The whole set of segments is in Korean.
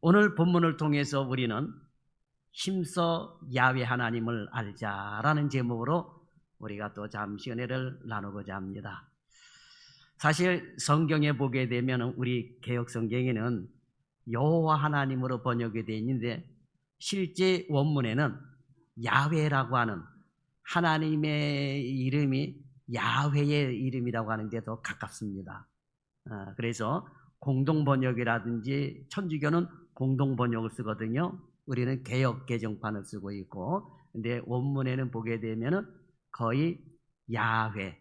오늘 본문을 통해서 우리는 힘써 야훼 하나님을 알자라는 제목으로 우리가 또 잠시 은혜를 나누고자 합니다. 사실 성경에 보게 되면 우리 개역 성경에는 여호와 하나님으로 번역이 되어 있는데 실제 원문에는 야훼라고 하는 하나님의 이름이 야훼의 이름이라고 하는 게 더 가깝습니다. 그래서 공동번역이라든지 천주교는 공동번역을 쓰거든요. 우리는 개역 개정판을 쓰고 있고, 근데 원문에는 보게 되면은 거의 야훼,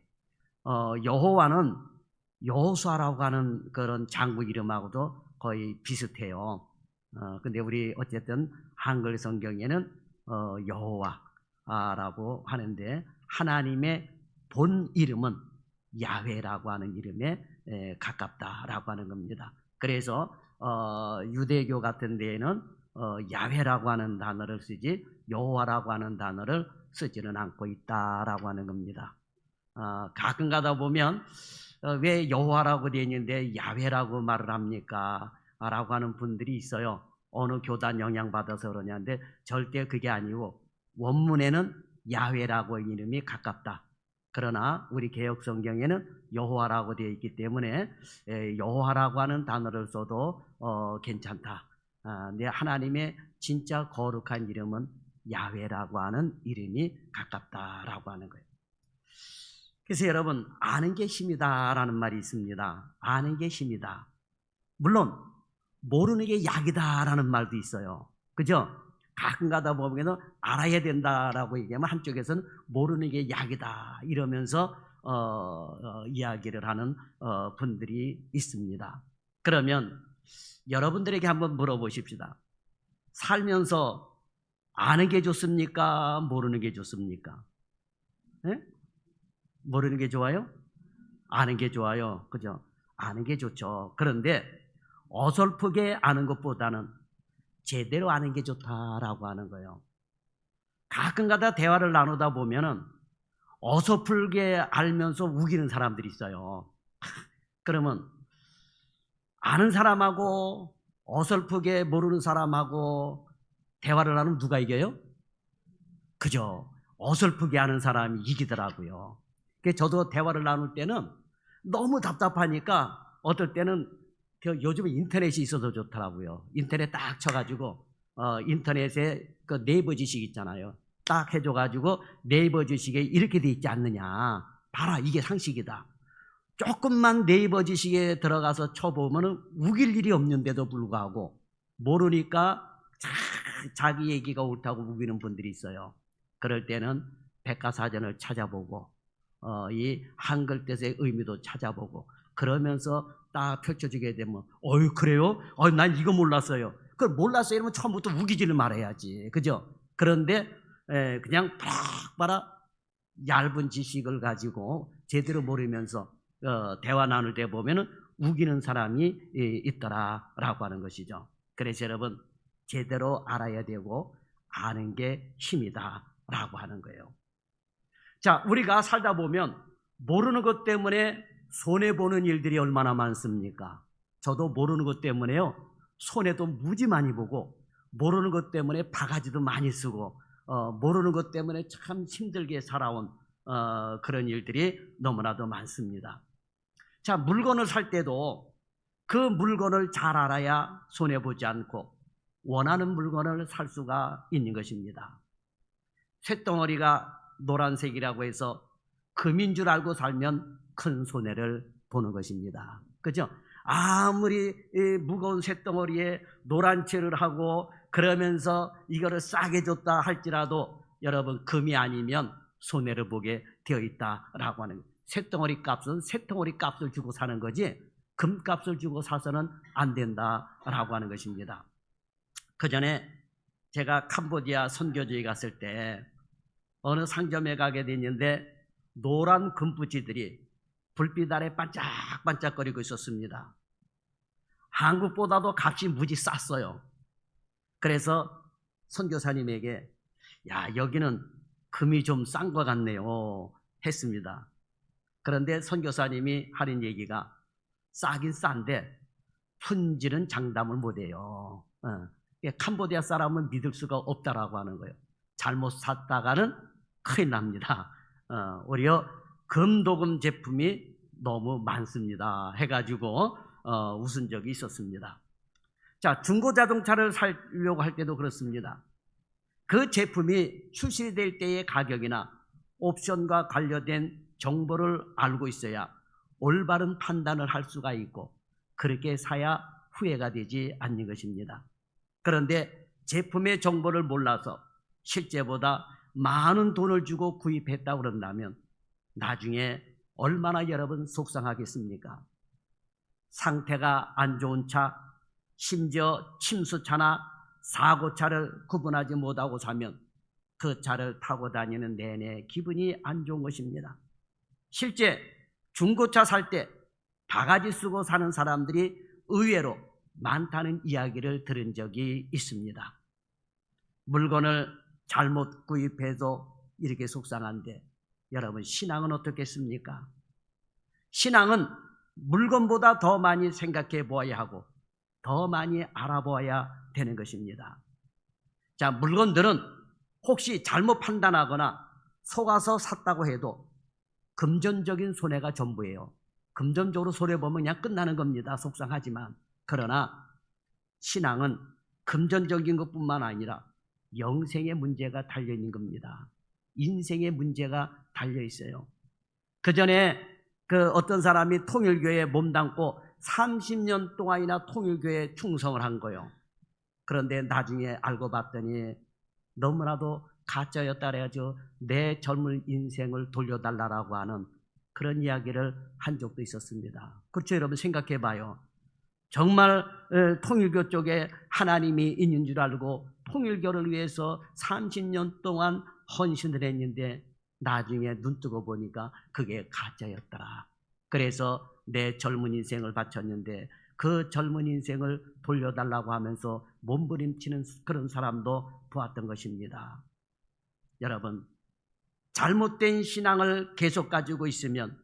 여호와는 여호수아라고 하는 그런 장국 이름하고도 거의 비슷해요. 근데 우리 어쨌든 한글 성경에는 여호와라고 하는데 하나님의 본 이름은 야훼라고 하는 이름에 가깝다라고 하는 겁니다. 그래서 유대교 같은 데에는 야훼라고 하는 단어를 쓰지 여호와라고 하는 단어를 쓰지는 않고 있다라고 하는 겁니다. 가끔 가다 보면 왜 여호와라고 되어 있는데 야훼라고 말을 합니까? 라고 하는 분들이 있어요. 어느 교단 영향받아서 그러냐는데 절대 그게 아니고 원문에는 야훼라고 이름이 가깝다. 그러나 우리 개역 성경에는 여호와라고 되어 있기 때문에 여호와라고 하는 단어를 써도 괜찮다. 근데 하나님의 진짜 거룩한 이름은 야훼라고 하는 이름이 가깝다라고 하는 거예요. 그래서 여러분, 아는 게 힘이다라는 말이 있습니다. 아는 게 힘이다. 물론 모르는 게 약이다라는 말도 있어요. 그죠? 가끔 가다 보면 알아야 된다라고 얘기하면 한쪽에서는 모르는 게 약이다 이러면서 이야기를 하는 분들이 있습니다. 그러면 여러분들에게 한번 물어보십시다. 살면서 아는 게 좋습니까? 모르는 게 좋습니까? 네? 모르는 게 좋아요? 아는 게 좋아요. 그죠? 아는 게 좋죠. 그런데 어설프게 아는 것보다는 제대로 아는 게 좋다라고 하는 거예요. 가끔가다 대화를 나누다 보면은 어설프게 알면서 우기는 사람들이 있어요. 그러면 아는 사람하고 어설프게 모르는 사람하고 대화를 하면 누가 이겨요? 그죠? 어설프게 아는 사람이 이기더라고요. 그래서 저도 대화를 나눌 때는 너무 답답하니까 어떨 때는 요즘에 인터넷이 있어서 좋더라고요. 인터넷 딱 쳐가지고 인터넷에 그 네이버 지식 있잖아요. 딱 해줘가지고 네이버 지식에 이렇게 돼 있지 않느냐. 봐라, 이게 상식이다. 조금만 네이버 지식에 들어가서 쳐보면 우길 일이 없는데도 불구하고 모르니까 자기 얘기가 옳다고 우기는 분들이 있어요. 그럴 때는 백과사전을 찾아보고 이 한글 뜻의 의미도 찾아보고 그러면서 딱 펼쳐지게 되면 그래요? 난 이거 몰랐어요. 그걸 몰랐어요 이러면 처음부터 우기지를 말해야지. 그죠? 그런데 그냥 팍 봐라 얇은 지식을 가지고 제대로 모르면서 대화 나눌 때 보면은 우기는 사람이 있더라라고 하는 것이죠. 그래서 여러분 제대로 알아야 되고 아는 게 힘이다라고 하는 거예요. 자, 우리가 살다 보면 모르는 것 때문에 손해보는 일들이 얼마나 많습니까? 저도 모르는 것 때문에요 손해도 무지 많이 보고 모르는 것 때문에 바가지도 많이 쓰고 모르는 것 때문에 참 힘들게 살아온 그런 일들이 너무나도 많습니다. 자, 물건을 살 때도 그 물건을 잘 알아야 손해보지 않고 원하는 물건을 살 수가 있는 것입니다. 쇳덩어리가 노란색이라고 해서 금인 줄 알고 살면 큰 손해를 보는 것입니다. 그죠? 아무리 무거운 쇳덩어리에 노란 채를 하고 그러면서 이거를 싸게 줬다 할지라도 여러분 금이 아니면 손해를 보게 되어 있다라고 하는 거예요. 쇳덩어리 값은 쇳덩어리 값을 주고 사는 거지 금값을 주고 사서는 안 된다라고 하는 것입니다. 그 전에 제가 캄보디아 선교지에 갔을 때 어느 상점에 가게 됐는데 노란 금붙이들이 불빛 아래 반짝반짝거리고 있었습니다. 한국보다도 값이 무지 쌌어요. 그래서 선교사님에게 여기는 금이 좀 싼 것 같네요 했습니다. 그런데 선교사님이 하는 얘기가 싸긴 싼데 품질은 장담을 못해요. 캄보디아 사람은 믿을 수가 없다라고 하는 거예요. 잘못 샀다가는 큰일 납니다. 오히려 금도금 제품이 너무 많습니다 해가지고 웃은 적이 있었습니다. 자, 중고 자동차를 사려고 할 때도 그렇습니다. 그 제품이 출시될 때의 가격이나 옵션과 관련된 정보를 알고 있어야 올바른 판단을 할 수가 있고 그렇게 사야 후회가 되지 않는 것입니다. 그런데 제품의 정보를 몰라서 실제보다 많은 돈을 주고 구입했다고 그런다면 나중에 얼마나 여러분 속상하겠습니까? 상태가 안 좋은 차, 심지어 침수차나 사고차를 구분하지 못하고 사면 그 차를 타고 다니는 내내 기분이 안 좋은 것입니다. 실제 중고차 살 때 바가지 쓰고 사는 사람들이 의외로 많다는 이야기를 들은 적이 있습니다. 물건을 잘못 구입해도 이렇게 속상한데 여러분, 신앙은 어떻겠습니까? 신앙은 물건보다 더 많이 생각해 보아야 하고 더 많이 알아보아야 되는 것입니다. 자, 물건들은 혹시 잘못 판단하거나 속아서 샀다고 해도 금전적인 손해가 전부예요. 금전적으로 손해보면 그냥 끝나는 겁니다. 속상하지만. 그러나 신앙은 금전적인 것뿐만 아니라 영생의 문제가 달려있는 겁니다. 인생의 문제가 달려있어요. 그 전에 어떤 사람이 통일교회에 몸담고 30년 동안이나 통일교회에 충성을 한 거예요. 그런데 나중에 알고 봤더니 너무나도 가짜였다 그래가지고 내 젊은 인생을 돌려달라고 하는 그런 이야기를 한 적도 있었습니다. 그렇죠, 여러분? 생각해 봐요. 정말 통일교 쪽에 하나님이 있는 줄 알고 통일교를 위해서 30년 동안 헌신을 했는데 나중에 눈 뜨고 보니까 그게 가짜였더라. 그래서 내 젊은 인생을 바쳤는데 그 젊은 인생을 돌려달라고 하면서 몸부림치는 그런 사람도 보았던 것입니다. 여러분, 잘못된 신앙을 계속 가지고 있으면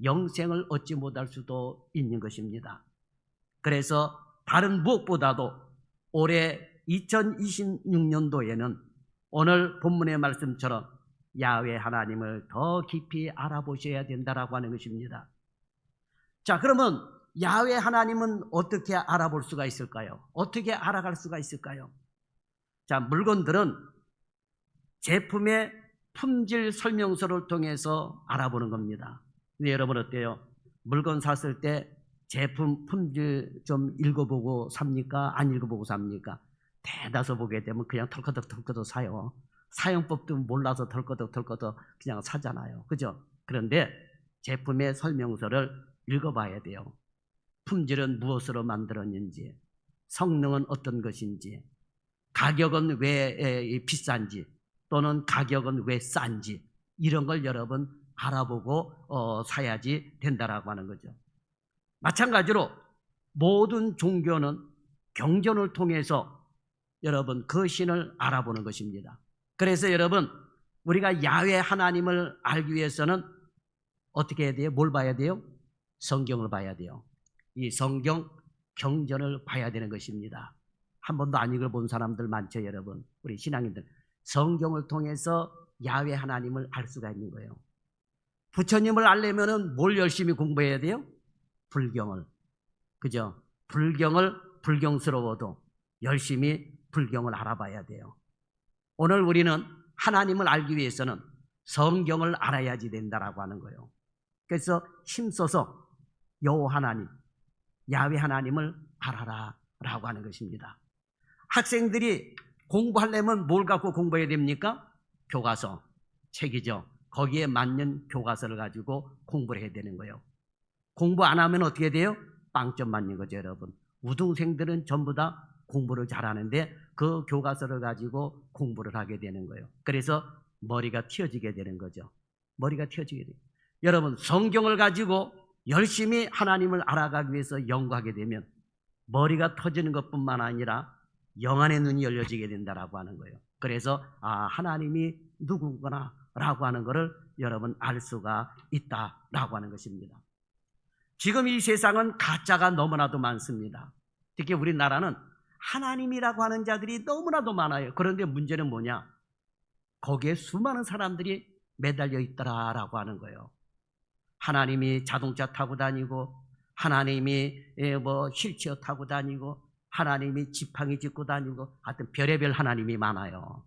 영생을 얻지 못할 수도 있는 것입니다. 그래서 다른 무엇보다도 올해 2026년도에는 오늘 본문의 말씀처럼 야훼 하나님을 더 깊이 알아보셔야 된다라고 하는 것입니다. 자, 그러면 야훼 하나님은 어떻게 알아볼 수가 있을까요? 어떻게 알아갈 수가 있을까요? 자, 물건들은 제품의 품질 설명서를 통해서 알아보는 겁니다. 근데 여러분 어때요? 물건 샀을 때 제품 품질 좀 읽어보고 삽니까? 안 읽어보고 삽니까? 대다수 보게 되면 그냥 털커덕 사요. 사용법도 몰라서 털커덕 그냥 사잖아요. 그죠? 그런데 제품의 설명서를 읽어봐야 돼요. 품질은 무엇으로 만들었는지, 성능은 어떤 것인지, 가격은 왜 비싼지, 또는 가격은 왜 싼지, 이런 걸 여러분 알아보고 사야지 된다라고 하는 거죠. 마찬가지로 모든 종교는 경전을 통해서 여러분 그 신을 알아보는 것입니다. 그래서 여러분, 우리가 야훼 하나님을 알기 위해서는 어떻게 해야 돼요? 뭘 봐야 돼요? 성경을 봐야 돼요. 이 성경 경전을 봐야 되는 것입니다. 한 번도 안 읽어본 사람들 많죠, 여러분. 우리 신앙인들. 성경을 통해서 야훼 하나님을 알 수가 있는 거예요. 부처님을 알려면은 뭘 열심히 공부해야 돼요? 불경을. 그죠? 불경스러워도 열심히 불경을 알아봐야 돼요. 오늘 우리는 하나님을 알기 위해서는 성경을 알아야지 된다라고 하는 거예요. 그래서 힘써서 여호와 하나님, 야훼 하나님을 알아라 라고 하는 것입니다. 학생들이 공부하려면 뭘 갖고 공부해야 됩니까? 교과서, 책이죠. 거기에 맞는 교과서를 가지고 공부를 해야 되는 거예요. 공부 안 하면 어떻게 돼요? 빵점 맞는 거죠, 여러분. 우등생들은 전부 다 공부를 잘하는데 그 교과서를 가지고 공부를 하게 되는 거예요. 그래서 머리가 튀어지게 되는 거죠. 머리가 튀어지게 돼요. 여러분, 성경을 가지고 열심히 하나님을 알아가기 위해서 연구하게 되면 머리가 터지는 것뿐만 아니라 영안의 눈이 열려지게 된다라고 하는 거예요. 그래서 하나님이 누구구나 라고 하는 것을 여러분 알 수가 있다라고 하는 것입니다. 지금 이 세상은 가짜가 너무나도 많습니다. 특히 우리나라는 하나님이라고 하는 자들이 너무나도 많아요. 그런데 문제는 뭐냐? 거기에 수많은 사람들이 매달려 있더라라고 하는 거예요. 하나님이 자동차 타고 다니고, 하나님이 뭐 휠체어 타고 다니고, 하나님이 지팡이 짚고 다니고, 하여튼 별의별 하나님이 많아요.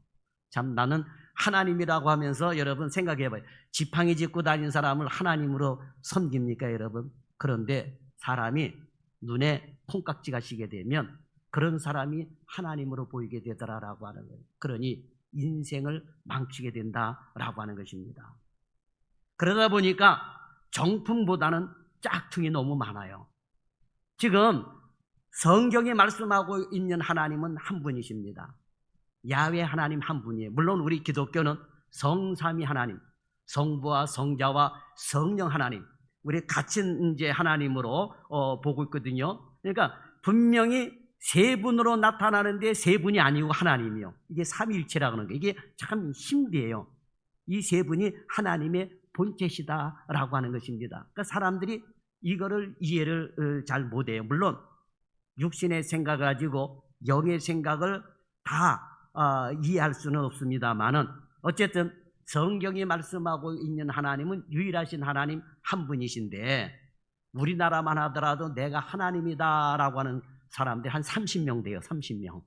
참 나는 하나님이라고 하면서 여러분 생각해봐요. 지팡이 짚고 다니는 사람을 하나님으로 섬깁니까 여러분? 그런데 사람이 눈에 콩깍지가 시게 되면 그런 사람이 하나님으로 보이게 되더라라고 하는 거예요. 그러니 인생을 망치게 된다라고 하는 것입니다. 그러다 보니까 정품보다는 짝퉁이 너무 많아요. 지금 성경에 말씀하고 있는 하나님은 한 분이십니다. 야훼 하나님 한 분이에요. 물론 우리 기독교는 성삼위 하나님, 성부와 성자와 성령 하나님, 우리 같은 이제 하나님으로 보고 있거든요. 그러니까 분명히 세 분으로 나타나는데 세 분이 아니고 하나님이요. 이게 삼위일체라고 하는 거. 이게 참 신비해요. 이 세 분이 하나님의 본체시다라고 하는 것입니다. 그러니까 사람들이 이거를 이해를 잘 못해요. 물론 육신의 생각을 가지고 영의 생각을 다 이해할 수는 없습니다만은 어쨌든 성경이 말씀하고 있는 하나님은 유일하신 하나님 한 분이신데 우리나라만 하더라도 내가 하나님이다라고 하는 사람들이 한 30명 돼요. 30명.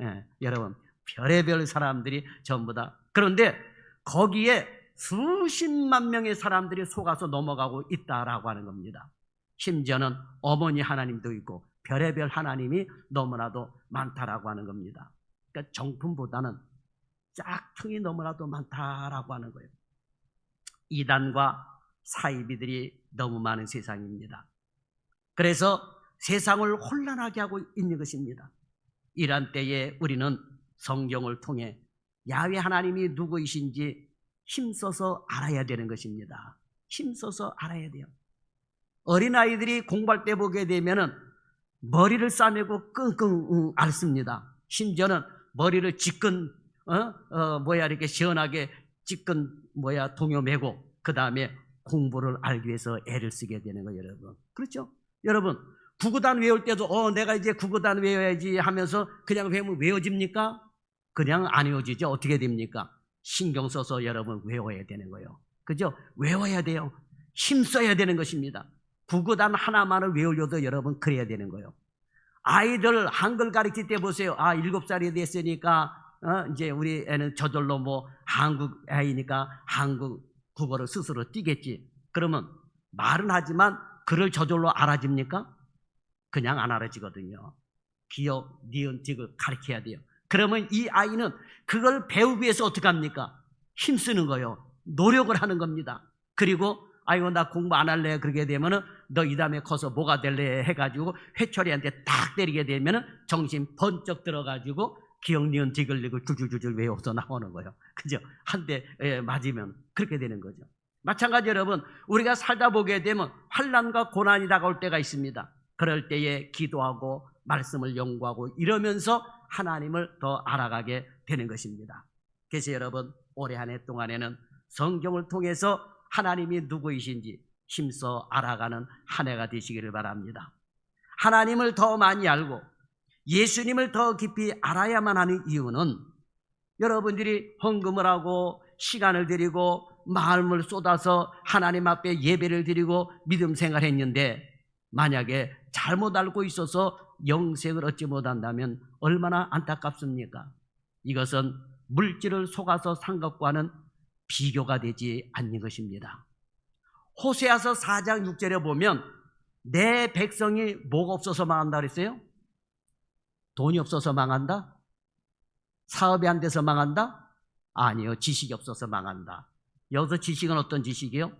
예, 여러분 별의별 사람들이 전부 다. 그런데 거기에 수십만 명의 사람들이 속아서 넘어가고 있다라고 하는 겁니다. 심지어는 어머니 하나님도 있고 별의별 하나님이 너무나도 많다라고 하는 겁니다. 그러니까 정품보다는 짝퉁이 너무나도 많다라고 하는 거예요. 이단과 사이비들이 너무 많은 세상입니다. 그래서 세상을 혼란하게 하고 있는 것입니다. 이런 때에 우리는 성경을 통해 야훼 하나님이 누구이신지 힘써서 알아야 되는 것입니다. 힘써서 알아야 돼요. 어린아이들이 공부할 때 보게 되면은 머리를 싸매고 끙끙 앓습니다. 심지어는 머리를 지끈 이렇게 시원하게 지끈 동요 매고 그 다음에 공부를 알기 위해서 애를 쓰게 되는 거예요, 여러분. 그렇죠? 여러분 구구단 외울 때도 내가 이제 구구단 외워야지 하면서 그냥 외우면 외워집니까? 그냥 안 외워지죠. 어떻게 됩니까? 신경 써서 여러분 외워야 되는 거예요. 그죠? 외워야 돼요. 힘써야 되는 것입니다. 구구단 하나만을 외우려도 여러분 그래야 되는 거예요. 아이들 한글 가르칠 때 보세요. 7살이 됐으니까 이제 우리 애는 저절로 한국 아이니까 한국 국어를 스스로 띄겠지. 그러면 말은 하지만 글을 저절로 알아집니까? 그냥 안 알아지거든요. 기역, 니은, 디귿 가르쳐야 돼요. 그러면 이 아이는 그걸 배우기 위해서 어떻게 합니까? 힘쓰는 거예요. 노력을 하는 겁니다. 그리고 아이고 나 공부 안 할래 그러게 되면은 너 이 다음에 커서 뭐가 될래 해가지고 회초리한테 딱 때리게 되면은 정신 번쩍 들어가지고 기억, 니은, 디귿 줄줄줄줄 외워서 나오는 거예요. 그죠? 한 대 맞으면 그렇게 되는 거죠. 마찬가지 여러분 우리가 살다 보게 되면 환난과 고난이 다가올 때가 있습니다. 그럴 때에 기도하고 말씀을 연구하고 이러면서 하나님을 더 알아가게 되는 것입니다. 그래서 여러분 올해 한 해 동안에는 성경을 통해서 하나님이 누구이신지 힘써 알아가는 한 해가 되시기를 바랍니다. 하나님을 더 많이 알고 예수님을 더 깊이 알아야만 하는 이유는 여러분들이 헌금을 하고 시간을 드리고 마음을 쏟아서 하나님 앞에 예배를 드리고 믿음 생활했는데 만약에 잘못 알고 있어서 영생을 얻지 못한다면 얼마나 안타깝습니까? 이것은 물질을 속아서 산 것과는 비교가 되지 않는 것입니다. 호세아서 4장 6절에 보면 내 백성이 뭐가 없어서 망한다 그랬어요? 돈이 없어서 망한다? 사업이 안 돼서 망한다? 아니요. 지식이 없어서 망한다. 여기서 지식은 어떤 지식이요?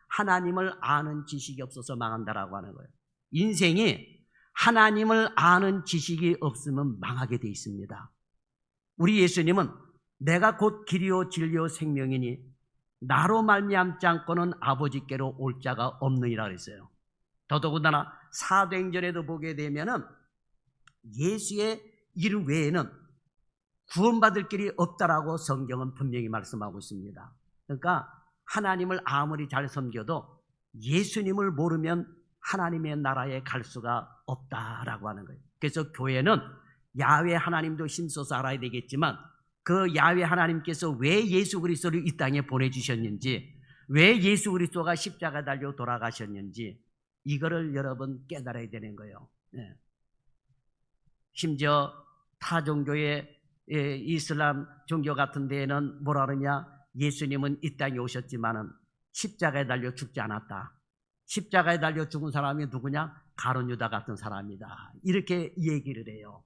하나님을 아는 지식이 없어서 망한다라고 하는 거예요. 인생이 하나님을 아는 지식이 없으면 망하게 돼 있습니다. 우리 예수님은 내가 곧 길이요 진리요 생명이니 나로 말미암지 않고는 아버지께로 올 자가 없느니라 그랬어요. 더더군다나 사도행전에도 보게 되면은 예수의 이름 외에는 구원받을 길이 없다라고 성경은 분명히 말씀하고 있습니다. 그러니까 하나님을 아무리 잘 섬겨도 예수님을 모르면 하나님의 나라에 갈 수가 없다라고 하는 거예요. 그래서 교회는 야훼 하나님도 힘써서 알아야 되겠지만 그 야훼 하나님께서 왜 예수 그리스도를 이 땅에 보내주셨는지, 왜 예수 그리스도가 십자가 달려 돌아가셨는지 이거를 여러분 깨달아야 되는 거예요. 심지어 타 종교의 이슬람 종교 같은 데에는 뭐라 그러냐, 예수님은 이 땅에 오셨지만은 십자가에 달려 죽지 않았다. 십자가에 달려 죽은 사람이 누구냐? 가룟 유다 같은 사람이다. 이렇게 얘기를 해요.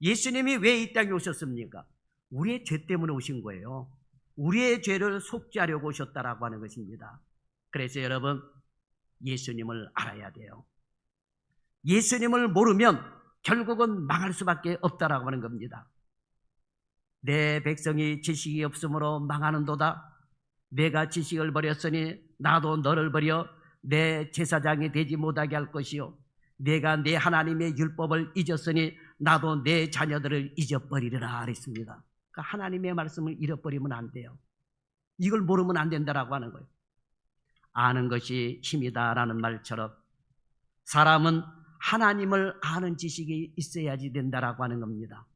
예수님이 왜 이 땅에 오셨습니까? 우리의 죄 때문에 오신 거예요. 우리의 죄를 속죄하려고 오셨다라고 하는 것입니다. 그래서 여러분, 예수님을 알아야 돼요. 예수님을 모르면 결국은 망할 수밖에 없다라고 하는 겁니다. 내 백성이 지식이 없으므로 망하는도다. 내가 지식을 버렸으니 나도 너를 버려 내 제사장이 되지 못하게 할 것이요, 내가 내 하나님의 율법을 잊었으니 나도 내 자녀들을 잊어버리리라 그랬습니다. 그러니까 하나님의 말씀을 잃어버리면 안 돼요. 이걸 모르면 안 된다라고 하는 거예요. 아는 것이 힘이다라는 말처럼 사람은 하나님을 아는 지식이 있어야지 된다라고 하는 겁니다.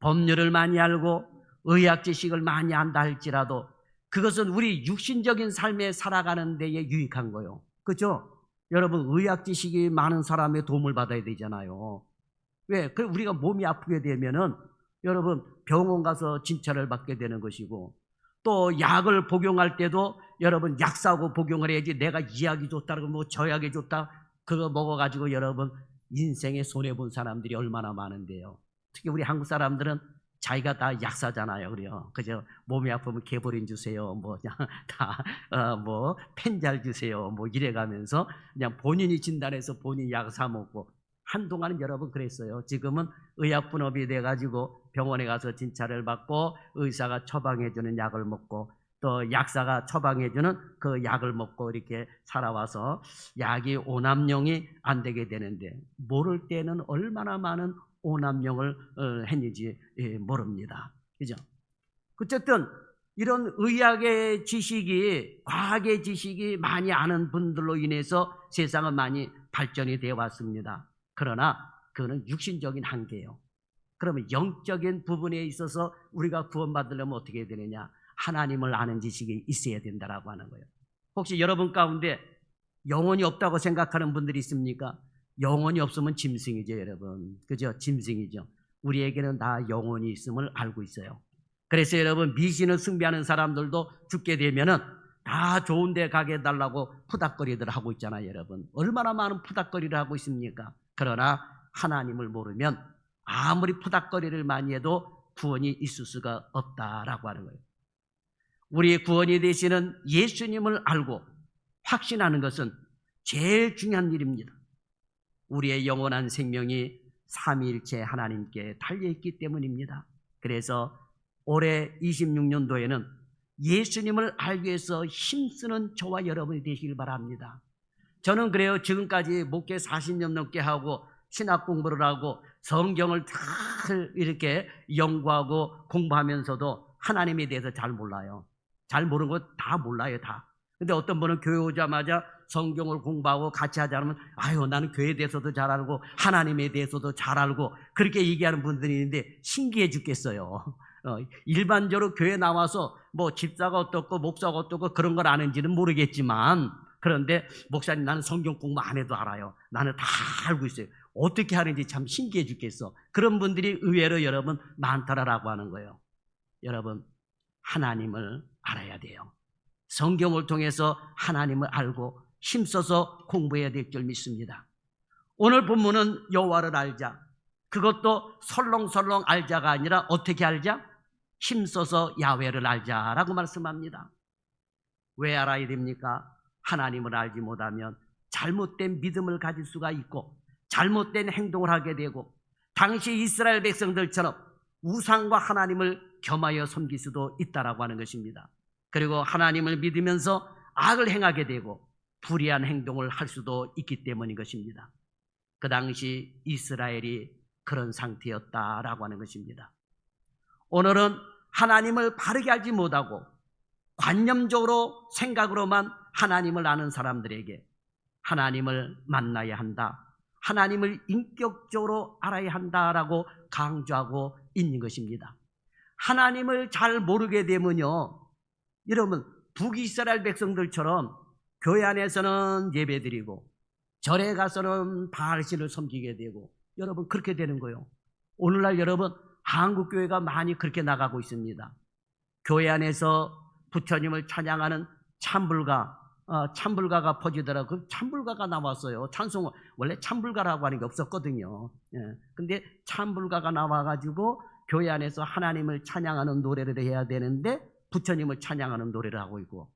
법률을 많이 알고 의학 지식을 많이 안다 할지라도 그것은 우리 육신적인 삶에 살아가는 데에 유익한 거예요. 그렇죠? 여러분, 의학 지식이 많은 사람의 도움을 받아야 되잖아요. 왜? 우리가 몸이 아프게 되면은 여러분 병원 가서 진찰을 받게 되는 것이고, 또 약을 복용할 때도 여러분 약 사고 복용을 해야지, 내가 이 약이 좋다고 뭐 저 약이 좋다 그거 먹어가지고 여러분 인생에 손해본 사람들이 얼마나 많은데요. 특히 우리 한국 사람들은 자기가 다 약사잖아요. 그래요. 그죠? 몸이 아프면 개보린 주세요. 뭐 그냥 다 뭐 펜잘 주세요. 뭐 이래가면서 그냥 본인이 진단해서 본인이 약 사 먹고, 한동안은 여러분 그랬어요. 지금은 의약분업이 돼가지고 병원에 가서 진찰을 받고 의사가 처방해주는 약을 먹고 또 약사가 처방해주는 그 약을 먹고 이렇게 살아와서 약이 오남용이 안 되게 되는데, 모를 때는 얼마나 많은 오남용을 했는지 모릅니다. 그죠? 어쨌든 이런 의학의 지식이, 과학의 지식이 많이 아는 분들로 인해서 세상은 많이 발전이 되어 왔습니다. 그러나 그거는 육신적인 한계예요. 그러면 영적인 부분에 있어서 우리가 구원받으려면 어떻게 해야 되느냐? 하나님을 아는 지식이 있어야 된다라고 하는 거예요. 혹시 여러분 가운데 영혼이 없다고 생각하는 분들이 있습니까? 영혼이 없으면 짐승이죠, 여러분. 그죠? 짐승이죠. 우리에게는 다 영혼이 있음을 알고 있어요. 그래서 여러분, 미신을 숭배하는 사람들도 죽게 되면은 다 좋은 데 가게 해달라고 푸닥거리들 하고 있잖아요, 여러분. 얼마나 많은 푸닥거리를 하고 있습니까? 그러나 하나님을 모르면 아무리 푸닥거리를 많이 해도 구원이 있을 수가 없다라고 하는 거예요. 우리의 구원이 되시는 예수님을 알고 확신하는 것은 제일 중요한 일입니다. 우리의 영원한 생명이 삼위일체 하나님께 달려있기 때문입니다. 그래서 올해 26년도에는 예수님을 알기 위해서 힘쓰는 저와 여러분이 되시길 바랍니다. 저는 그래요. 지금까지 목회 40년 넘게 하고 신학 공부를 하고 성경을 다 이렇게 연구하고 공부하면서도 하나님에 대해서 잘 몰라요. 잘 모르는 거 다 몰라요, 다. 근데 어떤 분은 교회 오자마자 성경을 공부하고 같이 하자 하면, 아유, 나는 교회에 대해서도 잘 알고 하나님에 대해서도 잘 알고, 그렇게 얘기하는 분들이 있는데 신기해 죽겠어요. 일반적으로 교회 나와서 뭐 집사가 어떻고 목사가 어떻고 그런 걸 아는지는 모르겠지만, 그런데 목사님 나는 성경 공부 안 해도 알아요. 나는 다 알고 있어요. 어떻게 하는지 참 신기해 죽겠어. 그런 분들이 의외로 여러분 많다라고 하는 거예요. 여러분, 하나님을 알아야 돼요. 성경을 통해서 하나님을 알고 힘써서 공부해야 될 줄 믿습니다. 오늘 본문은 여호와를 알자. 그것도 설렁설렁 알자가 아니라 어떻게 알자? 힘써서 야훼를 알자라고 말씀합니다. 왜 알아야 됩니까? 하나님을 알지 못하면 잘못된 믿음을 가질 수가 있고 잘못된 행동을 하게 되고, 당시 이스라엘 백성들처럼 우상과 하나님을 겸하여 섬길 수도 있다라고 하는 것입니다. 그리고 하나님을 믿으면서 악을 행하게 되고 불의한 행동을 할 수도 있기 때문인 것입니다. 그 당시 이스라엘이 그런 상태였다라고 하는 것입니다. 오늘은 하나님을 바르게 알지 못하고 관념적으로 생각으로만 하나님을 아는 사람들에게 하나님을 만나야 한다, 하나님을 인격적으로 알아야 한다라고 강조하고 있는 것입니다. 하나님을 잘 모르게 되면요, 여러분 북이스라엘 백성들처럼 교회 안에서는 예배드리고 절에 가서는 바알신을 섬기게 되고, 여러분 그렇게 되는 거예요. 오늘날 여러분 한국교회가 많이 그렇게 나가고 있습니다. 교회 안에서 부처님을 찬양하는 찬불가가 퍼지더라고요. 그 찬불가가 나왔어요. 찬송, 원래 찬불가라고 하는 게 없었거든요. 근데 찬불가가 나와가지고 교회 안에서 하나님을 찬양하는 노래를 해야 되는데 부처님을 찬양하는 노래를 하고 있고,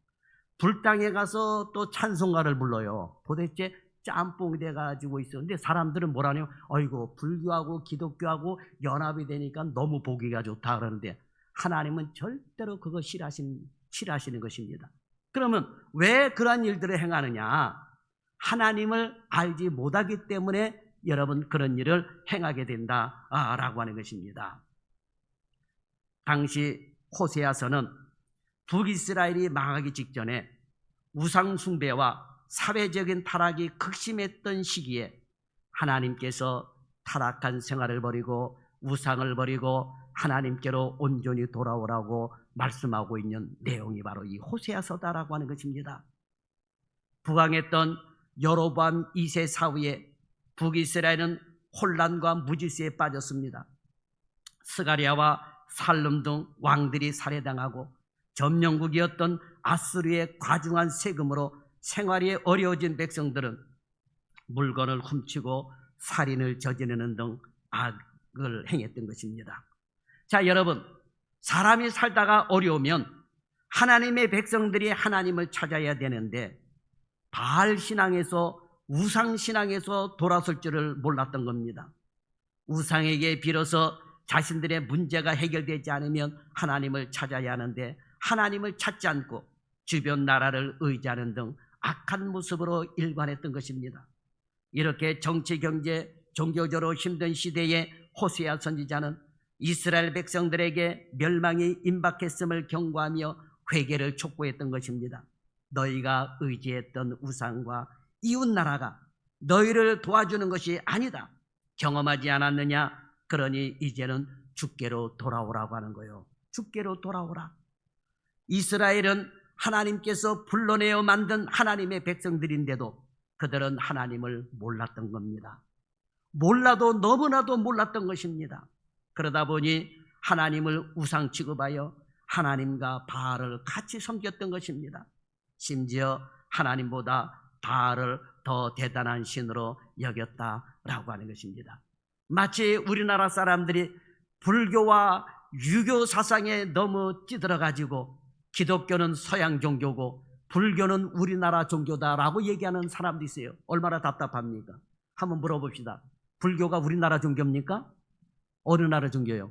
불당에 가서 또 찬송가를 불러요. 도대체 짬뽕이 돼가지고 있었는데 사람들은 뭐라네요? 아이고 불교하고 기독교하고 연합이 되니까 너무 보기가 좋다 그러는데, 하나님은 절대로 그거 싫어하시는 것입니다. 그러면 왜 그러한 일들을 행하느냐? 하나님을 알지 못하기 때문에 여러분 그런 일을 행하게 된다라고 하는 것입니다. 당시 호세아서는 북이스라엘이 망하기 직전에 우상 숭배와 사회적인 타락이 극심했던 시기에 하나님께서 타락한 생활을 버리고 우상을 버리고 하나님께로 온전히 돌아오라고 말씀하고 있는 내용이 바로 이 호세아서다라고 하는 것입니다. 부강했던 여로보암 2세 사후에 북이스라엘은 혼란과 무질서에 빠졌습니다. 스가랴와 살룸 등 왕들이 살해당하고 점령국이었던 아수르의 과중한 세금으로 생활이 어려워진 백성들은 물건을 훔치고 살인을 저지르는 등 악을 행했던 것입니다. 자, 여러분, 사람이 살다가 어려우면 하나님의 백성들이 하나님을 찾아야 되는데 바알 신앙에서 우상 신앙에서 돌아설 줄을 몰랐던 겁니다. 우상에게 빌어서 자신들의 문제가 해결되지 않으면 하나님을 찾아야 하는데 하나님을 찾지 않고 주변 나라를 의지하는 등 악한 모습으로 일관했던 것입니다. 이렇게 정치, 경제, 종교적으로 힘든 시대에 호세아 선지자는 이스라엘 백성들에게 멸망이 임박했음을 경고하며 회개를 촉구했던 것입니다. 너희가 의지했던 우상과 이웃 나라가 너희를 도와주는 것이 아니다. 경험하지 않았느냐? 그러니 이제는 주께로 돌아오라고 하는 거예요. 주께로 돌아오라. 이스라엘은 하나님께서 불러내어 만든 하나님의 백성들인데도 그들은 하나님을 몰랐던 겁니다. 몰라도 너무나도 몰랐던 것입니다. 그러다 보니 하나님을 우상 취급하여 하나님과 바알을 같이 섬겼던 것입니다. 심지어 하나님보다 바알을 더 대단한 신으로 여겼다라고 하는 것입니다. 마치 우리나라 사람들이 불교와 유교 사상에 너무 찌들어가지고 기독교는 서양 종교고 불교는 우리나라 종교다라고 얘기하는 사람도 있어요. 얼마나 답답합니까? 한번 물어봅시다. 불교가 우리나라 종교입니까? 어느 나라 종교예요?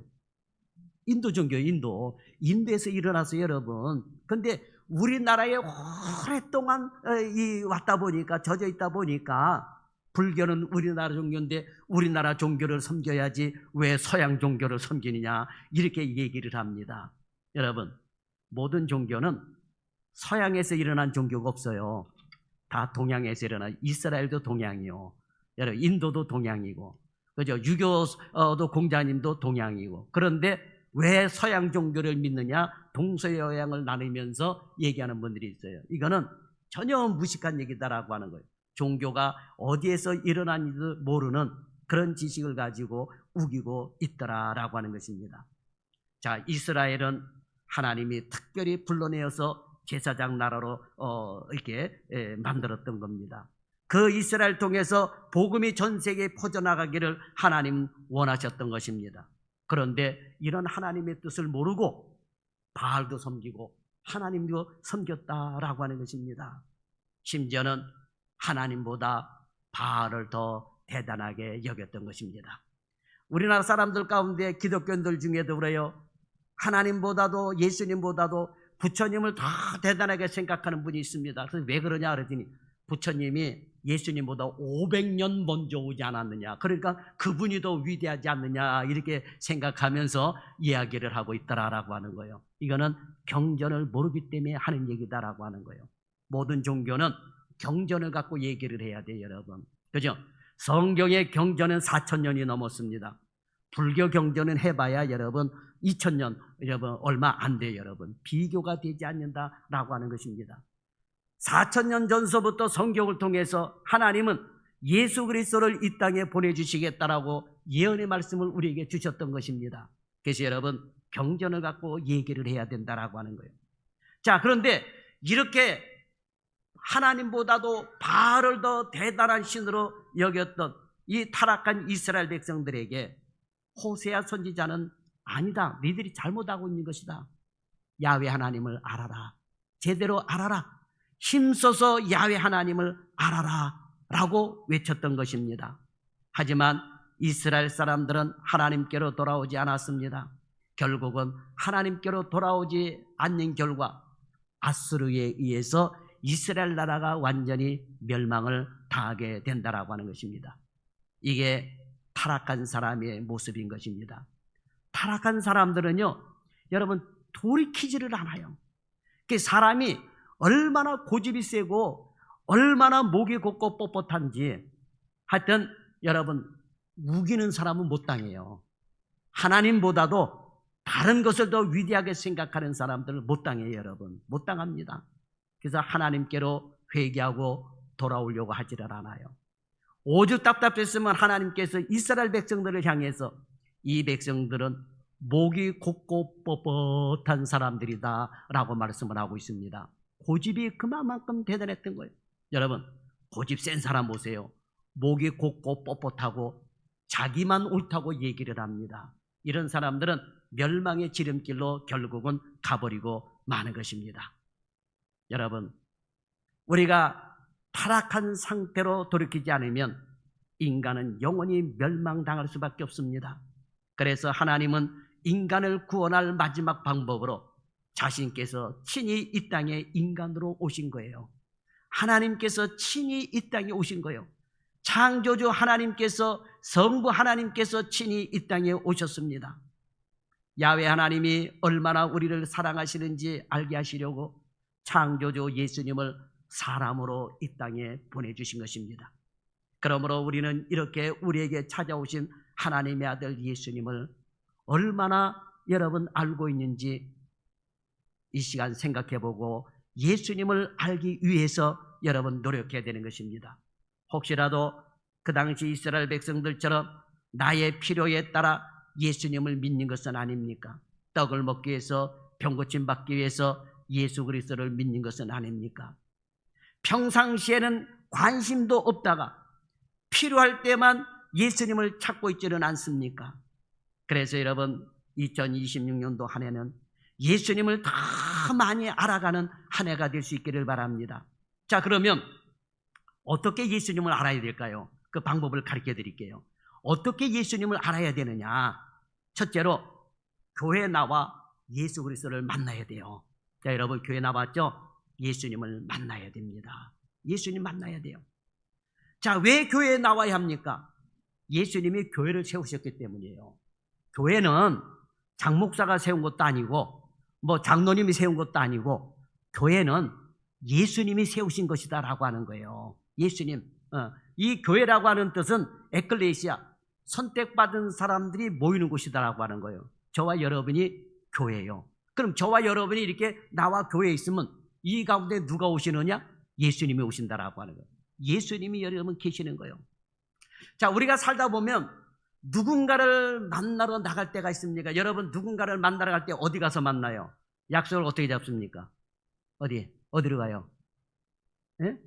인도 종교예요. 인도에서 일어났어요, 여러분. 근데 우리나라에 오랫동안 왔다 보니까, 젖어 있다 보니까 불교는 우리나라 종교인데 우리나라 종교를 섬겨야지 왜 서양 종교를 섬기느냐, 이렇게 얘기를 합니다. 여러분, 모든 종교는 서양에서 일어난 종교가 없어요. 다 동양에서 일어난, 이스라엘도 동양이요, 여러분, 인도도 동양이고, 그죠? 유교도 공자님도 동양이고. 그런데 왜 서양 종교를 믿느냐? 동서여양을 나누면서 얘기하는 분들이 있어요. 이거는 전혀 무식한 얘기다라고 하는 거예요. 종교가 어디에서 일어난지도 모르는 그런 지식을 가지고 우기고 있더라라고 하는 것입니다. 자, 이스라엘은 하나님이 특별히 불러내어서 제사장 나라로 이렇게 만들었던 겁니다. 그 이스라엘 통해서 복음이 전 세계에 퍼져나가기를 하나님 원하셨던 것입니다. 그런데 이런 하나님의 뜻을 모르고 바알도 섬기고 하나님도 섬겼다라고 하는 것입니다. 심지어는 하나님보다 바알을 더 대단하게 여겼던 것입니다. 우리나라 사람들 가운데 기독교인들 중에도 그래요. 하나님보다도 예수님보다도 부처님을 더 대단하게 생각하는 분이 있습니다. 그래서 왜 그러냐 그러더니 부처님이 예수님보다 500년 먼저 오지 않았느냐, 그러니까 그분이 더 위대하지 않느냐, 이렇게 생각하면서 이야기를 하고 있더라라고 하는 거예요. 이거는 경전을 모르기 때문에 하는 얘기다라고 하는 거예요. 모든 종교는 경전을 갖고 얘기를 해야 돼요, 여러분. 그죠? 성경의 경전은 4,000년이 넘었습니다. 불교 경전은 해봐야 여러분 2,000년, 여러분 얼마 안 돼요. 여러분 비교가 되지 않는다라고 하는 것입니다. 4,000년 전서부터 성경을 통해서 하나님은 예수 그리스도를 이 땅에 보내주시겠다라고 예언의 말씀을 우리에게 주셨던 것입니다. 그래서 여러분 경전을 갖고 얘기를 해야 된다라고 하는 거예요. 자, 그런데 이렇게 하나님보다도 바알을 더 대단한 신으로 여겼던 이 타락한 이스라엘 백성들에게 호세아 선지자는 아니다, 너희들이 잘못하고 있는 것이다. 야훼 하나님을 알아라. 제대로 알아라. 힘써서 야훼 하나님을 알아라 라고 외쳤던 것입니다. 하지만 이스라엘 사람들은 하나님께로 돌아오지 않았습니다. 결국은 하나님께로 돌아오지 않는 결과 아수르에 의해서 이스라엘 나라가 완전히 멸망을 당하게 된다라고 하는 것입니다. 이게 타락한 사람의 모습인 것입니다. 타락한 사람들은요, 여러분 돌이키지를 않아요. 그 사람이 얼마나 고집이 세고 얼마나 목이 곱고 뻣뻣한지 하여튼 여러분 우기는 사람은 못 당해요. 하나님보다도 다른 것을 더 위대하게 생각하는 사람들을 못 당해요. 여러분 못 당합니다. 그래서 하나님께로 회개하고 돌아오려고 하지를 않아요. 오죽 답답했으면 하나님께서 이스라엘 백성들을 향해서 이 백성들은 목이 곱고 뻣뻣한 사람들이다 라고 말씀을 하고 있습니다. 고집이 그만큼 대단했던 거예요. 여러분 고집 센 사람 보세요. 목이 곱고 뻣뻣하고 자기만 옳다고 얘기를 합니다. 이런 사람들은 멸망의 지름길로 결국은 가버리고 마는 것입니다. 여러분 우리가 타락한 상태로 돌이키지 않으면 인간은 영원히 멸망당할 수밖에 없습니다. 그래서 하나님은 인간을 구원할 마지막 방법으로 자신께서 친히 이 땅에 인간으로 오신 거예요. 하나님께서 친히 이 땅에 오신 거예요. 창조주 하나님께서, 성부 하나님께서 친히 이 땅에 오셨습니다. 야훼 하나님이 얼마나 우리를 사랑하시는지 알게 하시려고 창조주 예수님을 사람으로 이 땅에 보내주신 것입니다. 그러므로 우리는 이렇게 우리에게 찾아오신 하나님의 아들 예수님을 얼마나 여러분 알고 있는지 이 시간 생각해보고 예수님을 알기 위해서 여러분 노력해야 되는 것입니다. 혹시라도 그 당시 이스라엘 백성들처럼 나의 필요에 따라 예수님을 믿는 것은 아닙니까? 떡을 먹기 위해서, 병고침 받기 위해서 예수 그리스도를 믿는 것은 아닙니까? 평상시에는 관심도 없다가 필요할 때만 예수님을 찾고 있지는 않습니까? 그래서 여러분 2026년도 한 해는 예수님을 더 많이 알아가는 한 해가 될 수 있기를 바랍니다. 자, 그러면 어떻게 예수님을 알아야 될까요? 그 방법을 가르쳐 드릴게요. 어떻게 예수님을 알아야 되느냐? 첫째로 교회에 나와 예수 그리스도를 만나야 돼요. 자, 여러분 교회 나왔죠? 예수님을 만나야 됩니다. 예수님 만나야 돼요. 자, 왜 교회에 나와야 합니까? 예수님이 교회를 세우셨기 때문이에요. 교회는 장목사가 세운 것도 아니고 뭐 장로님이 세운 것도 아니고 교회는 예수님이 세우신 것이다라고 하는 거예요. 예수님. 이 교회라고 하는 뜻은 에클레시아, 선택받은 사람들이 모이는 곳이다라고 하는 거예요. 저와 여러분이 교회예요. 그럼 저와 여러분이 이렇게 나와 교회에 있으면 이 가운데 누가 오시느냐? 예수님이 오신다라고 하는 거예요. 예수님이 여러분 계시는 거예요. 자, 우리가 살다 보면 누군가를 만나러 나갈 때가 있습니까? 여러분 누군가를 만나러 갈 때 어디 가서 만나요? 약속을 어떻게 잡습니까? 어디로 가요? 예?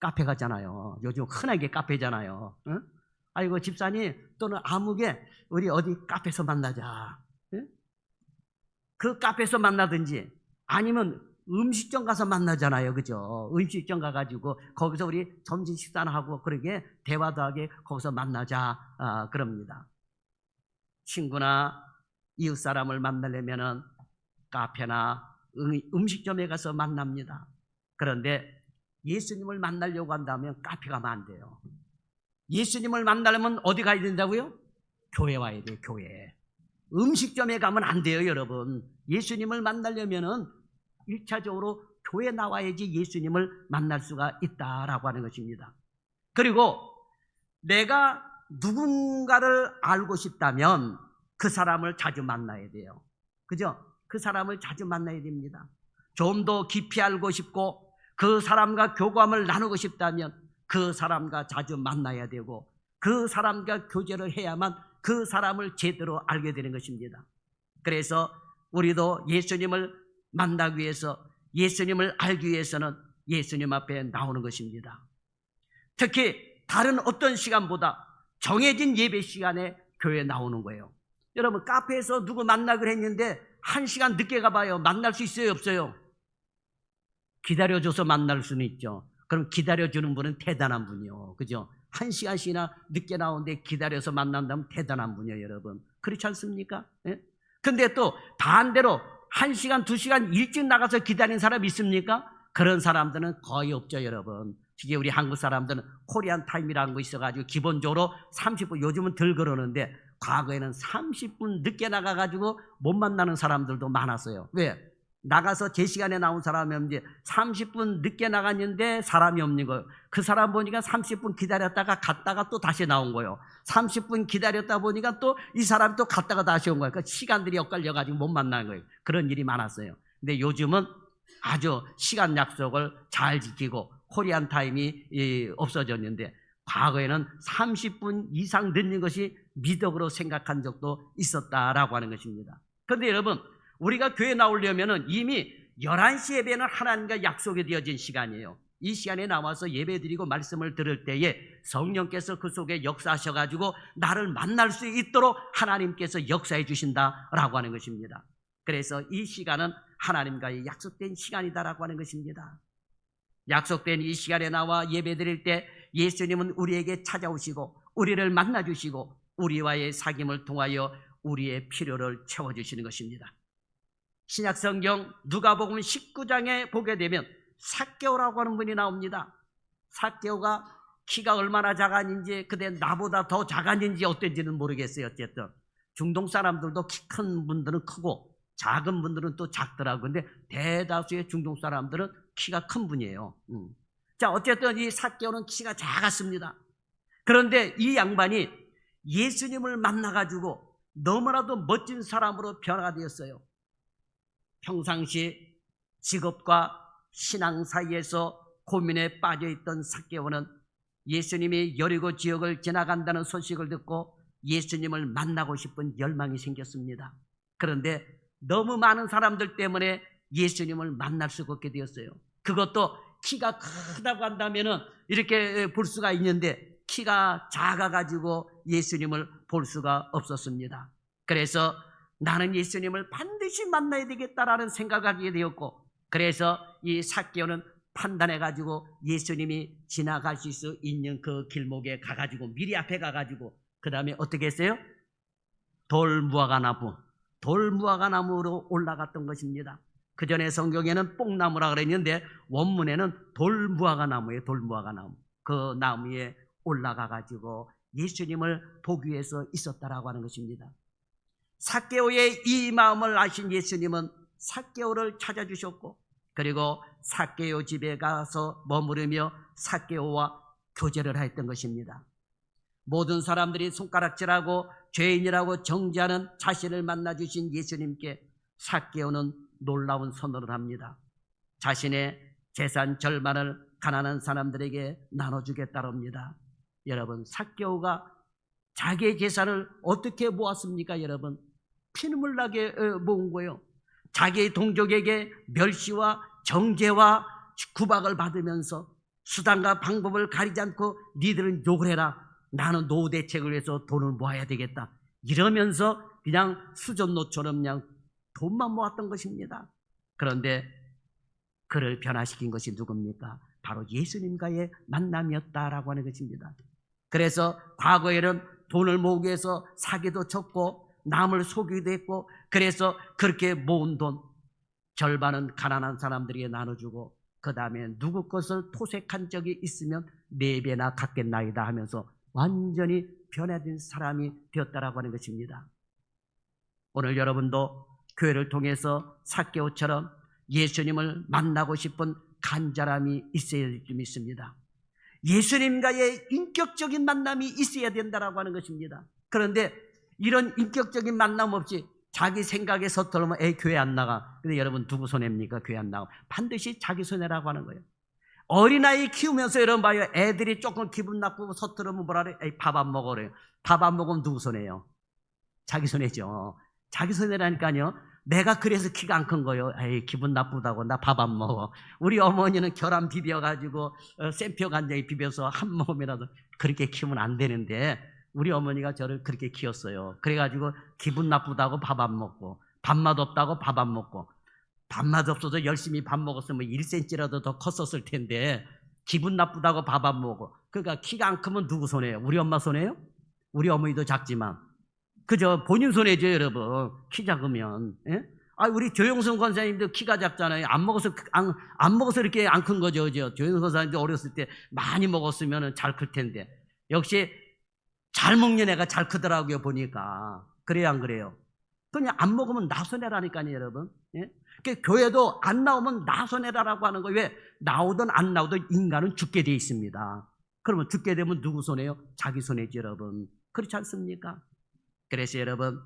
카페 가잖아요. 요즘 흔하게 카페잖아요. 예? 아이고 집사님 또는 아무개 우리 어디 카페에서 만나자. 예? 그 카페에서 만나든지 아니면 음식점 가서 만나잖아요. 그죠? 음식점 가가지고 거기서 우리 점심 식사나 하고 그러게 대화도 하게 거기서 만나자 그럽니다. 친구나 이웃 사람을 만나려면은 카페나 음식점에 가서 만납니다. 그런데 예수님을 만나려고 한다면 카페 가면 안 돼요. 예수님을 만나려면 어디 가야 된다고요? 교회 와야 돼요. 교회. 음식점에 가면 안 돼요. 여러분 예수님을 만나려면은 1차적으로 교회 나와야지 예수님을 만날 수가 있다라고 하는 것입니다. 그리고 내가 누군가를 알고 싶다면 그 사람을 자주 만나야 돼요. 그죠? 그 사람을 자주 만나야 됩니다. 좀 더 깊이 알고 싶고 그 사람과 교감을 나누고 싶다면 그 사람과 자주 만나야 되고 그 사람과 교제를 해야만 그 사람을 제대로 알게 되는 것입니다. 그래서 우리도 예수님을 만나기 위해서, 예수님을 알기 위해서는 예수님 앞에 나오는 것입니다. 특히 다른 어떤 시간보다 정해진 예배 시간에 교회에 나오는 거예요. 여러분, 카페에서 누구 만나기로 했는데 1시간 늦게 가봐요. 만날 수 있어요, 없어요? 기다려줘서 만날 수는 있죠. 그럼 기다려주는 분은 대단한 분이요. 그죠? 1시간씩이나 늦게 나오는데 기다려서 만난다면 대단한 분이에요, 여러분. 그렇지 않습니까? 예? 근데 또 반대로 1시간, 2시간 일찍 나가서 기다리는 사람 있습니까? 그런 사람들은 거의 없죠, 여러분. 특히 우리 한국 사람들은 코리안 타임이라는 거 있어가지고 기본적으로 30분, 요즘은 덜 그러는데 과거에는 30분 늦게 나가가지고 못 만나는 사람들도 많았어요. 왜? 나가서 제 시간에 나온 사람이 이제 30분 늦게 나갔는데 사람이 없는 거예요. 그 사람 보니까 30분 기다렸다가 갔다가 또 다시 나온 거예요. 30분 기다렸다 보니까 또 이 사람이 또 갔다가 다시 온 거예요. 그 시간들이 엇갈려가지고 못 만나는 거예요. 그런 일이 많았어요. 근데 요즘은 아주 시간 약속을 잘 지키고 코리안 타임이 없어졌는데 과거에는 30분 이상 늦는 것이 미덕으로 생각한 적도 있었다라고 하는 것입니다. 그런데 여러분, 우리가 교회 나오려면 이미 11시 예배는 하나님과 약속이 되어진 시간이에요. 이 시간에 나와서 예배드리고 말씀을 들을 때에 성령께서 그 속에 역사하셔가지고 나를 만날 수 있도록 하나님께서 역사해 주신다라고 하는 것입니다. 그래서 이 시간은 하나님과의 약속된 시간이다라고 하는 것입니다. 약속된 이 시간에 나와 예배드릴 때 예수님은 우리에게 찾아오시고 우리를 만나주시고 우리와의 사귐을 통하여 우리의 필요를 채워주시는 것입니다. 신약성경 누가복음 19장에 보게 되면 삭개오라고 하는 분이 나옵니다. 삭개오가 키가 얼마나 작았는지, 그때 나보다 더 작았는지 어땠는지는 모르겠어요. 어쨌든 중동 사람들도 키 큰 분들은 크고 작은 분들은 또 작더라고요. 근데 대다수의 중동 사람들은 키가 큰 분이에요. 자, 어쨌든 이 삭개오는 키가 작았습니다. 그런데 이 양반이 예수님을 만나가지고 너무나도 멋진 사람으로 변화되었어요. 평상시 직업과 신앙 사이에서 고민에 빠져있던 삭개오는 예수님이 여리고 지역을 지나간다는 소식을 듣고 예수님을 만나고 싶은 열망이 생겼습니다. 그런데 너무 많은 사람들 때문에 예수님을 만날 수가 없게 되었어요. 그것도 키가 크다고 한다면 이렇게 볼 수가 있는데 키가 작아가지고 예수님을 볼 수가 없었습니다. 그래서 나는 예수님을 반드시 만나야 되겠다라는 생각을 하게 되었고, 그래서 이 삭개오는 판단해가지고 예수님이 지나가실 수 있는 그 길목에 가가지고 미리 앞에 가가지고 그 다음에 어떻게 했어요? 돌무화과나무로 올라갔던 것입니다. 그 전에 성경에는 뽕나무라 그랬는데 원문에는 돌무화과나무예요. 돌무화과나무. 그 나무에 올라가가지고 예수님을 보기 위해서 있었다라고 하는 것입니다. 삭개오의 이 마음을 아신 예수님은 삭개오를 찾아주셨고, 그리고 삭개오 집에 가서 머무르며 삭개오와 교제를 했던 것입니다. 모든 사람들이 손가락질하고 죄인이라고 정죄하는 자신을 만나주신 예수님께 삭개오는 놀라운 선언을 합니다. 자신의 재산 절반을 가난한 사람들에게 나눠주겠다고 합니다. 여러분, 삭개오가 자기의 재산을 어떻게 모았습니까? 여러분, 피눈물 나게 모은 거예요. 자기의 동족에게 멸시와 정죄와 구박을 받으면서 수단과 방법을 가리지 않고 니들은 욕을 해라, 나는 노후 대책을 위해서 돈을 모아야 되겠다, 이러면서 그냥 수전노처럼 그냥 돈만 모았던 것입니다. 그런데 그를 변화시킨 것이 누굽니까? 바로 예수님과의 만남이었다라고 하는 것입니다. 그래서 과거에는 돈을 모으기 위해서 사기도 쳤고 남을 속이기도 했고, 그래서 그렇게 모은 돈 절반은 가난한 사람들에게 나눠주고 그 다음에 누구 것을 토색한 적이 있으면 4배나 갚겠나이다 하면서 완전히 변화된 사람이 되었다라고 하는 것입니다. 오늘 여러분도 교회를 통해서 삭개오처럼 예수님을 만나고 싶은 간절함이 있어야 될 줄 믿습니다. 예수님과의 인격적인 만남이 있어야 된다라고 하는 것입니다. 그런데 이런 인격적인 만남 없이 자기 생각에 서툴르면 교회 안 나가. 근데 여러분 누구 손해입니까? 교회 안 나가. 반드시 자기 손해라고 하는 거예요. 어린아이 키우면서 여러분 봐요. 애들이 조금 기분 나쁘고 서투르면 뭐라 그래? 밥 안 먹으래요. 밥 안 먹으면 누구 손해예요? 자기 손해죠. 자기 손해라니까요. 내가 그래서 키가 안 큰 거예요. 기분 나쁘다고 나 밥 안 먹어. 우리 어머니는 계란 비벼가지고 샘표 간장에 비벼서 한 모금이라도 그렇게 키우면 안 되는데 우리 어머니가 저를 그렇게 키웠어요. 그래가지고 기분 나쁘다고 밥 안 먹고 밥맛 없다고 밥 안 먹고 밥맛 없어서 열심히 밥 먹었으면 1cm라도 더 컸었을 텐데 기분 나쁘다고 밥 안 먹고 그러니까 키가 안 크면 누구 손해예요? 우리 엄마 손해예요? 우리 어머니도 작지만 그저 본인 손해죠 여러분. 키 작으면. 예? 우리 조영선 권사님도 키가 작잖아요. 안 먹어서 이렇게 안 큰 거죠. 조영선 권사님도 어렸을 때 많이 먹었으면 잘 클 텐데 역시 잘 먹는 애가 잘 크더라고요 보니까. 그래요 안 그래요? 그냥 안 먹으면 나 손해라니까요 여러분. 예? 교회도 안 나오면 나 손해라라고 하는 거예요. 왜? 나오든 안 나오든 인간은 죽게 돼 있습니다. 그러면 죽게 되면 누구 손해요? 자기 손해지 여러분. 그렇지 않습니까? 그래서 여러분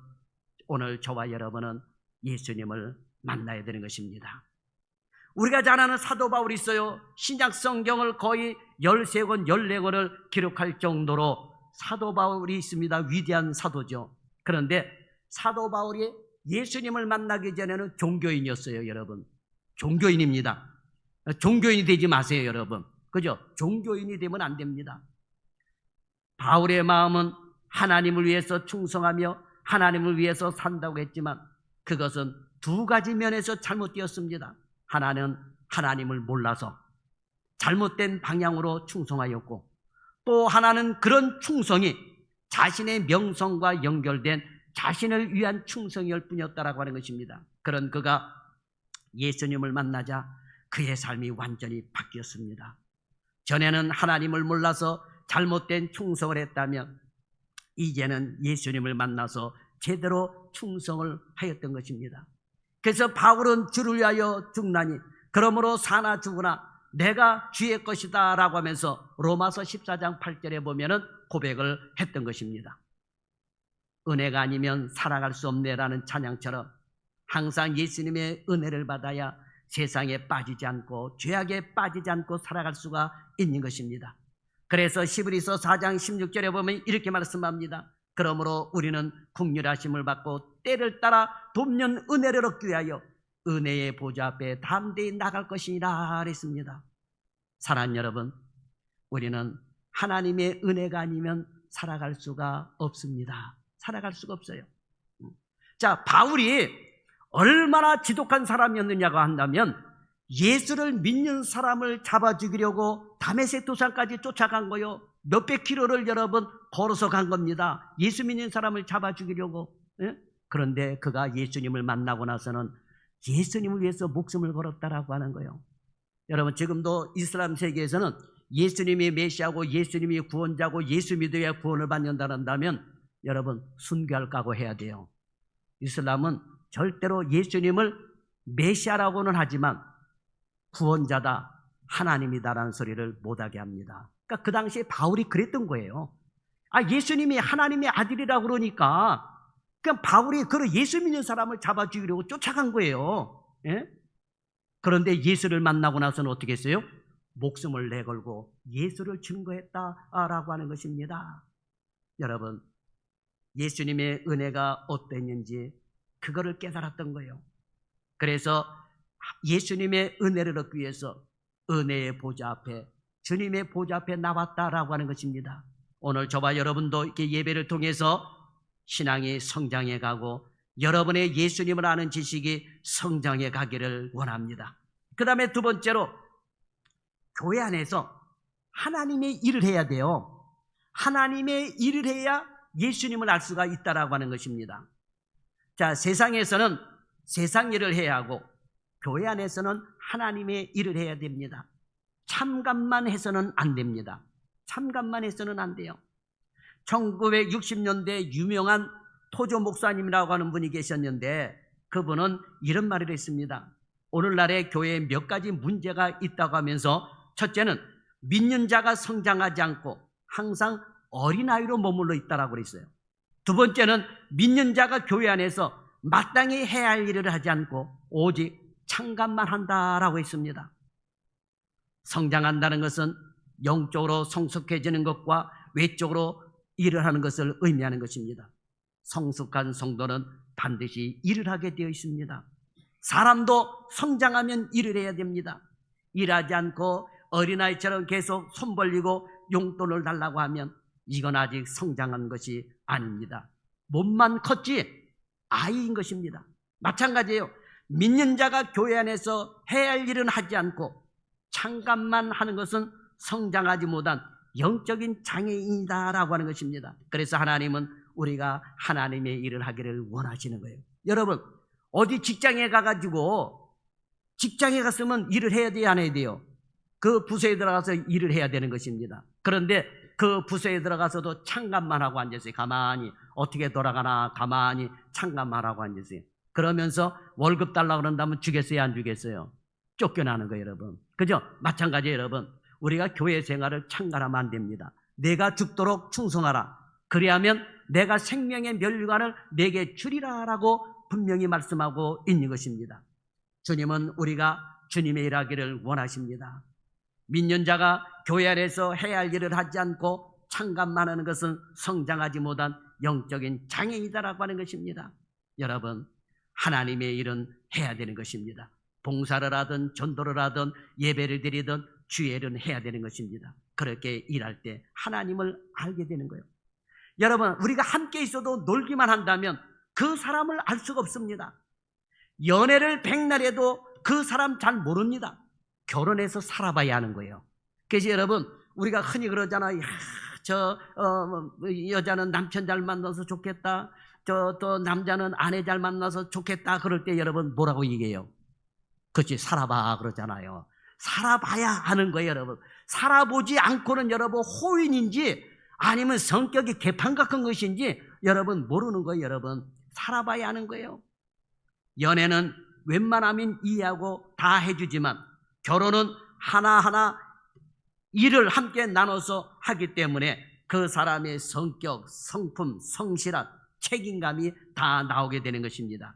오늘 저와 여러분은 예수님을 만나야 되는 것입니다. 우리가 잘 아는 사도 바울이 있어요. 신약 성경을 거의 13권 14권을 기록할 정도로 사도 바울이 있습니다. 위대한 사도죠. 그런데 사도 바울이 예수님을 만나기 전에는 종교인이었어요 여러분. 종교인입니다. 종교인이 되지 마세요 여러분. 그죠? 종교인이 되면 안 됩니다. 바울의 마음은 하나님을 위해서 충성하며 하나님을 위해서 산다고 했지만 그것은 두 가지 면에서 잘못되었습니다. 하나는 하나님을 몰라서 잘못된 방향으로 충성하였고 또 하나는 그런 충성이 자신의 명성과 연결된 자신을 위한 충성일 뿐이었다라고 하는 것입니다. 그런 그가 예수님을 만나자 그의 삶이 완전히 바뀌었습니다. 전에는 하나님을 몰라서 잘못된 충성을 했다면 이제는 예수님을 만나서 제대로 충성을 하였던 것입니다. 그래서 바울은 주를 위하여 죽나니 그러므로 사나 죽으나 내가 주의 것이다 라고 하면서 로마서 14장 8절에 보면은 고백을 했던 것입니다. 은혜가 아니면 살아갈 수 없네라는 찬양처럼 항상 예수님의 은혜를 받아야 세상에 빠지지 않고 죄악에 빠지지 않고 살아갈 수가 있는 것입니다. 그래서 히브리서 4장 16절에 보면 이렇게 말씀합니다. 그러므로 우리는 긍휼하심을 받고 때를 따라 돕는 은혜를 얻기 위하여 은혜의 보좌 앞에 담대히 나갈 것이니라 그랬습니다. 사랑하는 여러분, 우리는 하나님의 은혜가 아니면 살아갈 수가 없습니다. 살아갈 수가 없어요. 자, 바울이 얼마나 지독한 사람이었느냐고 한다면 예수를 믿는 사람을 잡아 죽이려고 다메섹 도상까지 쫓아간 거요. 몇백 킬로를 여러분 걸어서 간 겁니다. 예수 믿는 사람을 잡아 죽이려고. 예? 그런데 그가 예수님을 만나고 나서는 예수님을 위해서 목숨을 걸었다라고 하는 거예요. 여러분 지금도 이슬람 세계에서는 예수님이 메시아고 예수님이 구원자고 예수 믿어야 구원을 받는다면 여러분 순교할 각오해야 돼요. 이슬람은 절대로 예수님을 메시아라고는 하지만 구원자다, 하나님이다라는 소리를 못하게 합니다. 그러니까 그 당시에 바울이 그랬던 거예요. 예수님이 하나님의 아들이라고 그러니까 그냥 바울이 예수 믿는 사람을 잡아 죽이려고 쫓아간 거예요. 예? 그런데 예수를 만나고 나서는 어떻게 했어요? 목숨을 내걸고 예수를 증거했다라고 하는 것입니다. 여러분, 예수님의 은혜가 어땠는지 그거를 깨달았던 거예요. 그래서 예수님의 은혜를 얻기 위해서 은혜의 보좌 앞에, 주님의 보좌 앞에 나왔다라고 하는 것입니다. 오늘 저와 여러분도 이렇게 예배를 통해서 신앙이 성장해 가고 여러분의 예수님을 아는 지식이 성장해 가기를 원합니다. 그 다음에 두 번째로 교회 안에서 하나님의 일을 해야 돼요. 하나님의 일을 해야 예수님을 알 수가 있다라고 하는 것입니다. 자, 세상에서는 세상 일을 해야 하고 교회 안에서는 하나님의 일을 해야 됩니다. 참관만 해서는 안 됩니다. 참관만 해서는 안 돼요. 1960년대 유명한 토조 목사님이라고 하는 분이 계셨는데 그분은 이런 말을 했습니다. 오늘날의 교회에 몇 가지 문제가 있다고 하면서 첫째는 믿는 자가 성장하지 않고 항상 어린아이로 머물러 있다라고 그랬어요. 두 번째는 믿는 자가 교회 안에서 마땅히 해야 할 일을 하지 않고 오직 창간만 한다라고 했습니다. 성장한다는 것은 영적으로 성숙해지는 것과 외적으로 일을 하는 것을 의미하는 것입니다. 성숙한 성도는 반드시 일을 하게 되어 있습니다. 사람도 성장하면 일을 해야 됩니다. 일하지 않고 어린아이처럼 계속 손 벌리고 용돈을 달라고 하면 이건 아직 성장한 것이 아닙니다. 몸만 컸지 아이인 것입니다. 마찬가지예요. 믿는 자가 교회 안에서 해야 할 일은 하지 않고 창간만 하는 것은 성장하지 못한 영적인 장애인이다라고 하는 것입니다. 그래서 하나님은 우리가 하나님의 일을 하기를 원하시는 거예요. 여러분, 어디 직장에 가가지고 직장에 갔으면 일을 해야 돼요, 안 해야 돼요? 그 부서에 들어가서 일을 해야 되는 것입니다. 그런데 그 부서에 들어가서도 창간만 하고 앉았어요. 가만히 어떻게 돌아가나 가만히 창간만 하고 앉았어요. 그러면서 월급 달라고 그런다면 주겠어요, 안 주겠어요? 쫓겨나는 거예요, 여러분. 그죠? 마찬가지예요, 여러분. 우리가 교회 생활을 창간하면 안 됩니다. 내가 죽도록 충성하라. 그리하면 내가 생명의 멸류관을 내게 주리라라고 분명히 말씀하고 있는 것입니다. 주님은 우리가 주님의 일하기를 원하십니다. 믿는 자가 교회 안에서 해야 할 일을 하지 않고 창간만 하는 것은 성장하지 못한 영적인 장애이다라고 하는 것입니다. 여러분, 하나님의 일은 해야 되는 것입니다. 봉사를 하든 전도를 하든 예배를 드리든 주의 일은 해야 되는 것입니다. 그렇게 일할 때 하나님을 알게 되는 거예요. 여러분, 우리가 함께 있어도 놀기만 한다면 그 사람을 알 수가 없습니다. 연애를 백날 해도 그 사람 잘 모릅니다. 결혼해서 살아봐야 하는 거예요. 그래서 여러분, 우리가 흔히 그러잖아요. 여자는 남편 잘 만나서 좋겠다. 또 남자는 아내 잘 만나서 좋겠다. 그럴 때 여러분 뭐라고 얘기해요? 그렇지, 살아봐 그러잖아요. 살아봐야 하는 거예요, 여러분. 살아보지 않고는 여러분 호인인지 아니면 성격이 개판 같은 것인지 여러분 모르는 거예요, 여러분. 살아봐야 하는 거예요. 연애는 웬만하면 이해하고 다 해주지만 결혼은 하나하나 일을 함께 나눠서 하기 때문에 그 사람의 성격, 성품, 성실한 책임감이 다 나오게 되는 것입니다.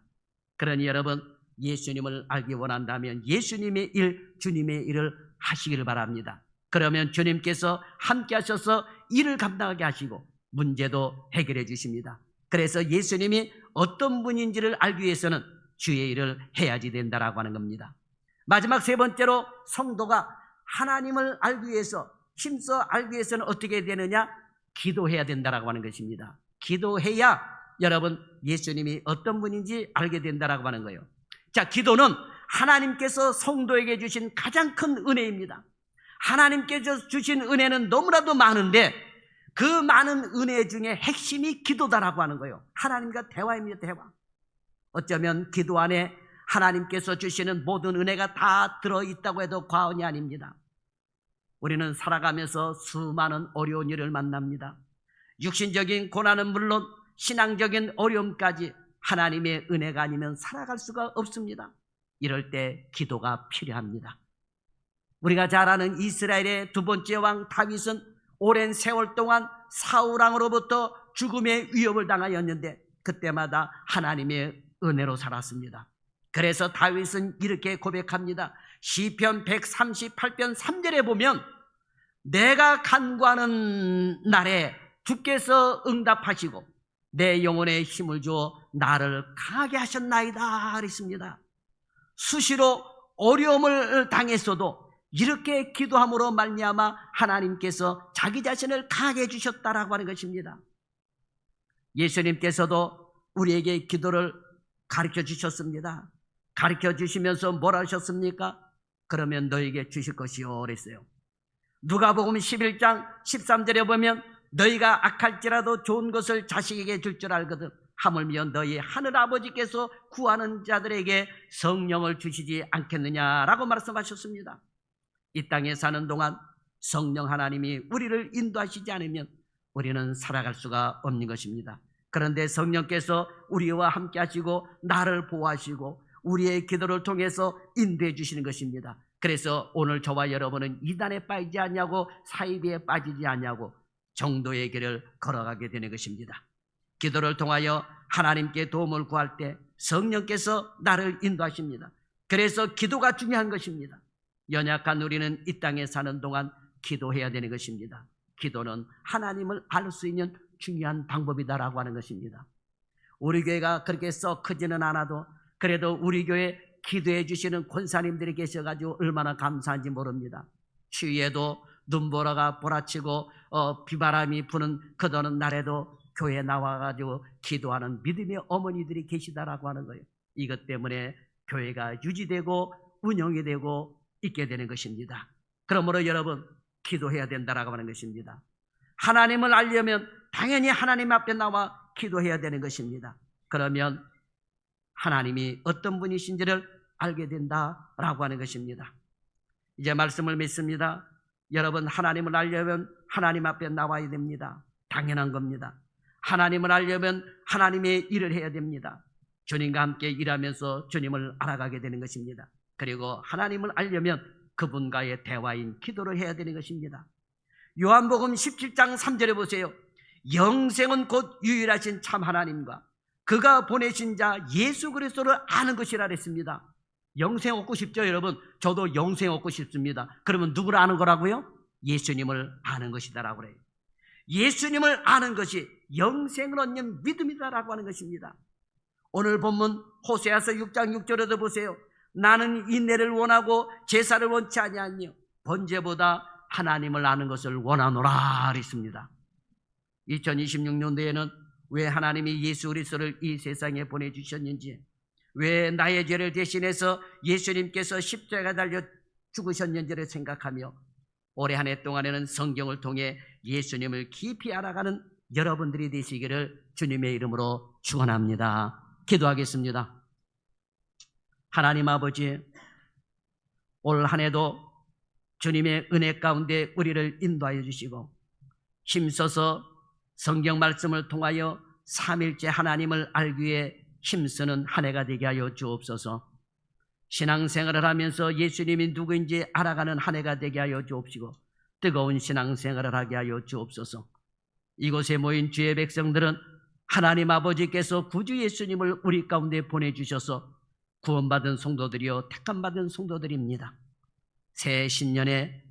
그러니 여러분, 예수님을 알기 원한다면 예수님의 일, 주님의 일을 하시기를 바랍니다. 그러면 주님께서 함께 하셔서 일을 감당하게 하시고 문제도 해결해 주십니다. 그래서 예수님이 어떤 분인지를 알기 위해서는 주의 일을 해야지 된다라고 하는 겁니다. 마지막 세 번째로 성도가 하나님을 알기 위해서, 힘써 알기 위해서는 어떻게 되느냐? 기도해야 된다라고 하는 것입니다. 기도해야 여러분 예수님이 어떤 분인지 알게 된다라고 하는 거예요. 자, 기도는 하나님께서 성도에게 주신 가장 큰 은혜입니다. 하나님께서 주신 은혜는 너무나도 많은데 그 많은 은혜 중에 핵심이 기도다라고 하는 거예요. 하나님과 대화입니다, 대화. 어쩌면 기도 안에 하나님께서 주시는 모든 은혜가 다 들어있다고 해도 과언이 아닙니다. 우리는 살아가면서 수많은 어려운 일을 만납니다. 육신적인 고난은 물론 신앙적인 어려움까지 하나님의 은혜가 아니면 살아갈 수가 없습니다. 이럴 때 기도가 필요합니다. 우리가 잘 아는 이스라엘의 두 번째 왕 다윗은 오랜 세월 동안 사울 왕으로부터 죽음의 위협을 당하였는데 그때마다 하나님의 은혜로 살았습니다. 그래서 다윗은 이렇게 고백합니다. 시편 138편 3절에 보면 내가 간구하는 날에 주께서 응답하시고 내 영혼에 힘을 주어 나를 강하게 하셨나이다 그랬습니다. 수시로 어려움을 당했어도 이렇게 기도함으로 말미암아 하나님께서 자기 자신을 강하게 해주셨다라고 하는 것입니다. 예수님께서도 우리에게 기도를 가르쳐 주셨습니다. 가르쳐 주시면서 뭐라 하셨습니까? 그러면 너에게 주실 것이요 그랬어요. 누가복음 11장 13절에 보면 너희가 악할지라도 좋은 것을 자식에게 줄 줄 알거든 하물며 너희 하늘아버지께서 구하는 자들에게 성령을 주시지 않겠느냐라고 말씀하셨습니다. 이 땅에 사는 동안 성령 하나님이 우리를 인도하시지 않으면 우리는 살아갈 수가 없는 것입니다. 그런데 성령께서 우리와 함께 하시고 나를 보호하시고 우리의 기도를 통해서 인도해 주시는 것입니다. 그래서 오늘 저와 여러분은 이단에 빠지지 않냐고, 사이비에 빠지지 않냐고 정도의 길을 걸어가게 되는 것입니다. 기도를 통하여 하나님께 도움을 구할 때 성령께서 나를 인도하십니다. 그래서 기도가 중요한 것입니다. 연약한 우리는 이 땅에 사는 동안 기도해야 되는 것입니다. 기도는 하나님을 알 수 있는 중요한 방법이다라고 하는 것입니다. 우리 교회가 그렇게 썩 크지는 않아도 그래도 우리 교회 기도해 주시는 권사님들이 계셔가지고 얼마나 감사한지 모릅니다. 추위에도 눈보라가 몰아치고 비바람이 부는 그러는 날에도 교회에 나와가지고 기도하는 믿음의 어머니들이 계시다라고 하는 거예요. 이것 때문에 교회가 유지되고 운영이 되고 있게 되는 것입니다. 그러므로 여러분, 기도해야 된다라고 하는 것입니다. 하나님을 알려면 당연히 하나님 앞에 나와 기도해야 되는 것입니다. 그러면 하나님이 어떤 분이신지를 알게 된다라고 하는 것입니다. 이제 말씀을 맺습니다. 여러분, 하나님을 알려면 하나님 앞에 나와야 됩니다. 당연한 겁니다. 하나님을 알려면 하나님의 일을 해야 됩니다. 주님과 함께 일하면서 주님을 알아가게 되는 것입니다. 그리고 하나님을 알려면 그분과의 대화인 기도를 해야 되는 것입니다. 요한복음 17장 3절에 보세요. 영생은 곧 유일하신 참 하나님과 그가 보내신 자 예수 그리스도를 아는 것이라 그랬습니다. 영생 얻고 싶죠, 여러분? 저도 영생 얻고 싶습니다. 그러면 누구를 아는 거라고요? 예수님을 아는 것이다라고 그래요. 예수님을 아는 것이 영생을 얻는 믿음이다라고 하는 것입니다. 오늘 본문 호세아서 6장 6절에도 보세요. 나는 인내를 원하고 제사를 원치 아니하며 번제보다 하나님을 아는 것을 원하노라 그랬습니다. 2026년도에는 왜 하나님이 예수 그리스도를 이 세상에 보내주셨는지, 왜 나의 죄를 대신해서 예수님께서 십자가에 달려 죽으셨는지를 생각하며 올해 한 해 동안에는 성경을 통해 예수님을 깊이 알아가는 여러분들이 되시기를 주님의 이름으로 축원합니다. 기도하겠습니다. 하나님 아버지, 올 한 해도 주님의 은혜 가운데 우리를 인도하여 주시고 힘써서 성경 말씀을 통하여 삼일째 하나님을 알기 위해 힘쓰는 한 해가 되게 하여 주옵소서. 신앙생활을 하면서 예수님이 누구인지 알아가는 한 해가 되게 하여 주옵시고 뜨거운 신앙생활을 하게 하여 주옵소서. 이곳에 모인 주의 백성들은 하나님 아버지께서 구주 예수님을 우리 가운데 보내주셔서 구원받은 성도들이요 택함받은 성도들입니다. 새 신년에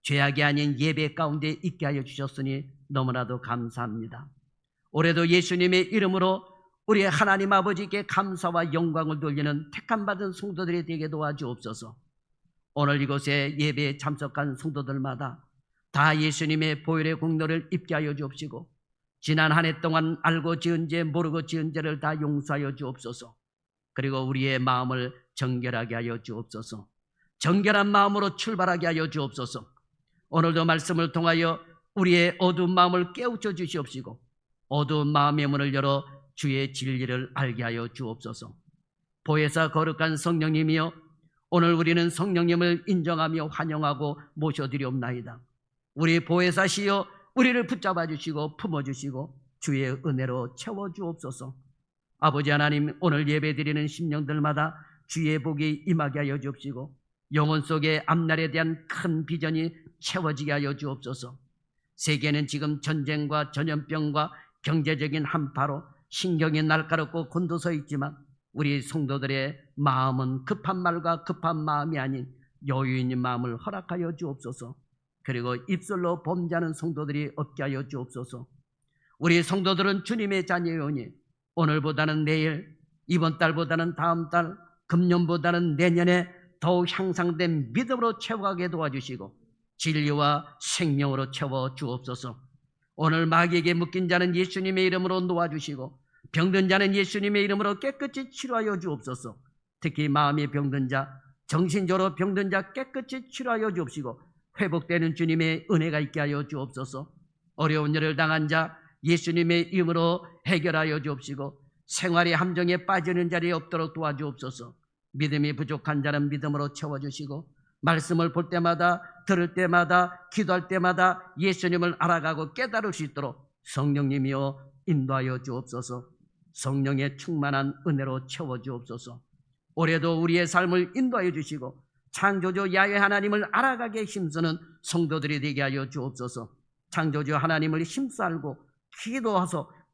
죄악이 아닌 예배 가운데 있게 하여 주셨으니 너무나도 감사합니다. 올해도 예수님의 이름으로 우리 하나님 아버지께 감사와 영광을 돌리는 택함받은 성도들이 되게 도와주옵소서. 오늘 이곳에 예배에 참석한 성도들마다 다 예수님의 보혈의 공로를 입게 하여 주옵시고 지난 한 해 동안 알고 지은 죄 모르고 지은 죄를 다 용서하여 주옵소서. 그리고 우리의 마음을 정결하게 하여 주옵소서. 정결한 마음으로 출발하게 하여 주옵소서. 오늘도 말씀을 통하여 우리의 어두운 마음을 깨우쳐 주시옵시고 어두운 마음의 문을 열어 주의 진리를 알게 하여 주옵소서. 보혜사 거룩한 성령님이여, 오늘 우리는 성령님을 인정하며 환영하고 모셔드리옵나이다. 우리 보혜사시여, 우리를 붙잡아 주시고 품어주시고 주의 은혜로 채워주옵소서. 아버지 하나님, 오늘 예배드리는 심령들마다 주의 복이 임하게 하여 주옵시고 영혼 속에 앞날에 대한 큰 비전이 채워지게 하여 주옵소서. 세계는 지금 전쟁과 전염병과 경제적인 한파로 신경이 날카롭고 곤두서 있지만 우리 성도들의 마음은 급한 말과 급한 마음이 아닌 여유 있는 마음을 허락하여 주옵소서. 그리고 입술로 범죄하는 성도들이 없게 하여 주옵소서. 우리 성도들은 주님의 자녀이오니 오늘보다는 내일, 이번 달보다는 다음 달, 금년보다는 내년에 더욱 향상된 믿음으로 채워가게 도와주시고 진리와 생명으로 채워 주옵소서. 오늘 마귀에게 묶인 자는 예수님의 이름으로 놓아주시고 병든 자는 예수님의 이름으로 깨끗이 치료하여 주옵소서. 특히 마음이 병든 자, 정신적으로 병든 자 깨끗이 치료하여 주옵시고 회복되는 주님의 은혜가 있게 하여 주옵소서. 어려운 일을 당한 자 예수님의 이름으로 해결하여 주옵시고 생활의 함정에 빠지는 자리에 없도록 도와주옵소서. 믿음이 부족한 자는 믿음으로 채워주시고 말씀을 볼 때마다 들을 때마다 기도할 때마다 예수님을 알아가고 깨달을 수 있도록 성령님이여 인도하여 주옵소서. 성령의 충만한 은혜로 채워주옵소서. 올해도 우리의 삶을 인도하여 주시고 창조주 야훼 하나님을 알아가게 힘쓰는 성도들이 되게 하여 주옵소서. 창조주 하나님을 힘싸고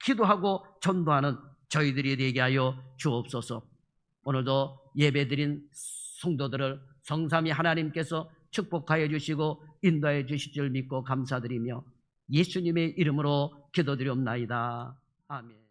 기도하고 전도하는 저희들이 되게 하여 주옵소서. 오늘도 예배드린 성도들을 성삼위 하나님께서 축복하여 주시고 인도하여 주실 줄 믿고 감사드리며 예수님의 이름으로 기도드리옵나이다. 아멘.